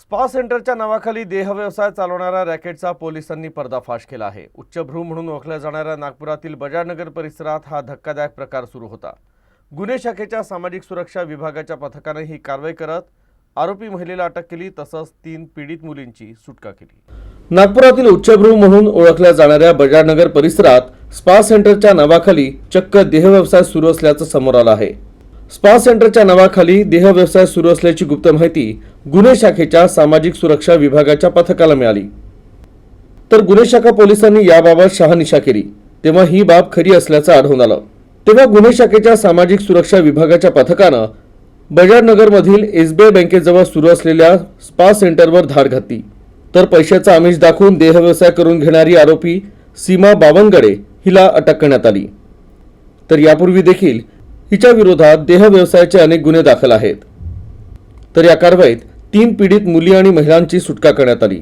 Spa सेंटरच्या नावाखाली देहव्यवसाय चालवणाऱ्या रॅकेटचा पोलिसांनी पर्दाफाश केला आहे। उच्चभ्रू म्हणून ओळखल्या जाणाऱ्या नागपुरातील बजारनगर परिसरात हा धक्कादायक प्रकार सुरू होता। गुन्हे शाखेच्या सामाजिक सुरक्षा विभागाच्या पथकाने ही कारवाई करत आरोपी महिलेला अटक केली, तसंच 3 पीडित मुलींची सुटका केली। नागपुरातील उच्चभ्रू म्हणून ओळखल्या जाणाऱ्या बजारनगर परिसरात स्पा सेंटरच्या नावाखाली चक्क देहव्यवसाय सुरू असल्याचं समोर आलं आहे। स्पा सेंटरच्या नावाखाली देहव्यवसाय सुरू असल्याची गुप्त माहिती गुन्हे शाखेच्या सामाजिक सुरक्षा विभागाच्या पथकाला मिळाली। तर गुन्हे शाखा पोलिसांनी याबाबत शहानिशा केली, तेव्हा ही बाब खरी असल्याचं आढळून आलं। तेव्हा गुन्हे शाखेच्या सामाजिक सुरक्षा विभागाच्या पथकानं बजारनगरमधील एसबीआय बँकेजवळ सुरू असलेल्या स्पा सेंटरवर धाड घातली। तर पैशाचा आमिष दाखवून देहव्यवसाय करून घेणारी आरोपी सीमा बावनगडे हिला अटक करण्यात आली। तर यापूर्वी देखील हिच्या विरोधात देहव्यवसायाचे अनेक गुन्हे दाखल आहेत। तर या कारवाईत 3 पीडित मुली आणि महिलांची सुटका करण्यात आली।